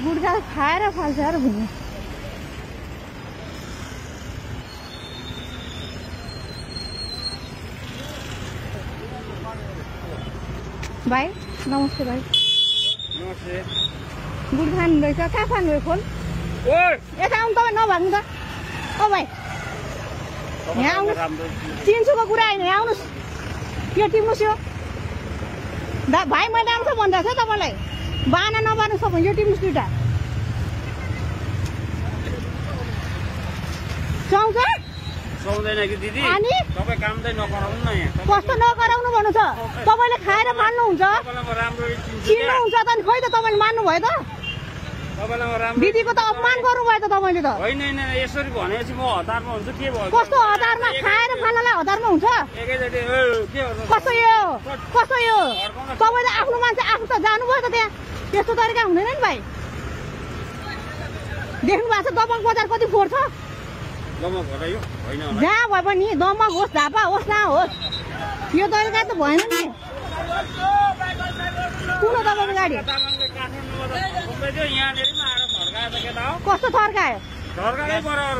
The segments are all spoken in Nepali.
गुड्का खाएर फाल्छ र भुइँ भाइ नमस्ते भाइ नमस्ते गुड खानु रहेछ कहाँ खानुभयो फोन यता आउनु तपाईँ नभन्नु त ओ भाइ यहाँ आउनुहोस् 300 को कुरा होइन यहाँ आउनुहोस् यो टिप्नुहोस् यो भाइ मैले आउँछ भनिरहेको छ तपाईँलाई बाना नबार्नु सबै यो टिप्नुहोस् दुइटा सुहाउँछ सुहाउँदैन कि दिदी अनि तपाईँ काम चाहिँ नगराउनु न यहाँ कस्तो नगराउनु भन्नु छ तपाईँले खाएर मान्नुहुन्छ चिन्नुहुन्छ त खोइ त तपाईँले मान्नुभयो त दिदीको त अपमान गर्नुभयो त तपाईँले त होइन होइन यसरी भनेपछि म हतारमा हुन्छु के भयो कस्तो हतारमा खाएर फाल्नलाई हतारमा हुन्छ एकैचोटि कस्तो यो तपाईँले आफ्नो मान्छे आफू त जानुभयो त त्यहाँ त्यस्तो तरिका हुँदैन नि भाइ देख्नु भएको छ दमक बजार कति फोहोर छ जहाँ भए पनि दमक होस् झापा होस् जहाँ होस् यो तरिका त भएन नि कुन तपाईँको गाडी कस्तो थर्कायो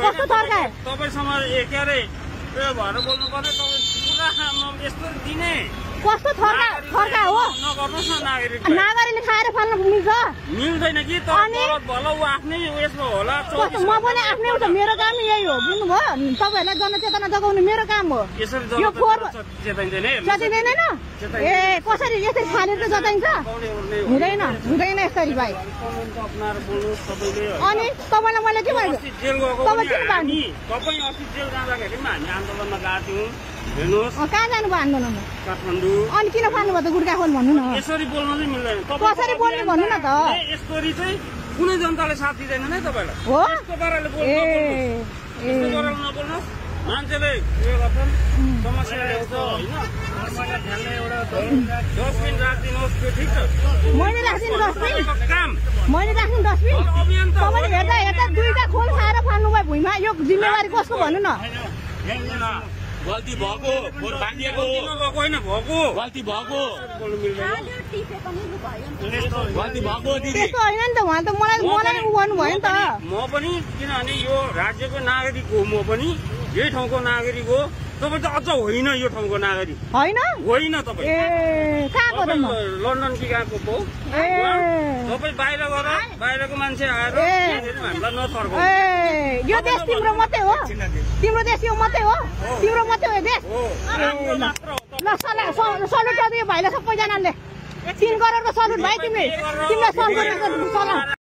कस्तो थर्कायो तपाईँसँग के अरे उयो भएर बोल्नु पर्ने यस्तो दिने कस्तो थर्का हो नगर्नुहोस् न नागरिकले खाएर फाल्न मिल्छ मिल्दैन कि भल ऊ आफ्नै उयसमा होला म पनि आफ्नै हो त मेरो काम यही हो बुझ्नुभयो तपाईँहरूलाई जनचेतना जगाउनु मेरो काम हो यो फोहोर जताइँदैन ए कसरी यसरी फालेर त जताइन्छ हुँदैन यसरी भाइ अनि तपाईँलाई मैले के भनेको तपाईँ किन भन्नु तपाईँ अस्ति जेल जाँदाखेरि हामी आन्दोलनमा गएको थियौँ हेर्नुहोस् कहाँ जानुभयो आन्दोलनमा काठमाडौँ अनि किन फाल्नुभयो त गुड्का खोल भन्नु न यसरी बोल्नु चाहिँ मिल्दैन कसरी बोल्नु भन्नु न त यसरी चाहिँ कुनै जनताले साथ दिँदैन है तपाईँलाई हो यस्तो पाराले नबोल्नु मान्छेले उयो गर्छन् समस्या ल्याउँछ होइन डस्टबिन राखिदिनुहोस् त्यो ठिक छ मैले राख्दिनु डस्टबिन काम मैले राख्दिनु डस्टबिन अभियान त तपाईँले हेर्दा दुईटा खोल खाएर फाल्नुभयो भुइँमा यो जिम्मेवारी कसको भन्नु न गल्ती भएको भागिएको होइन भएको गल्ती भएको गल्ती भएको त्यस्तो होइन नि त उहाँ त मलाई उ गर्नुभयो नि त म पनि किनभने यो राज्यको नागरिक हो म पनि यही ठाउँको नागरिक हो तपाईँ त अझ होइन यो ठाउँको नागरिक होइन तपाईँ ए कहाँको त म लन्डन कि कहाँको हो तपाईँ बाहिर गएर बाहिरको मान्छे आएर हामीलाई नथर्काउनु यो देश तिम्रो मात्रै हो तिम्रो देश यो मात्रै हो तिम्रो मात्रै हो देश ल सल्युट गर्दै भाइलाई सबैजनाले 3 करोडको सल्युट भाइ तिमीलाई सल्युट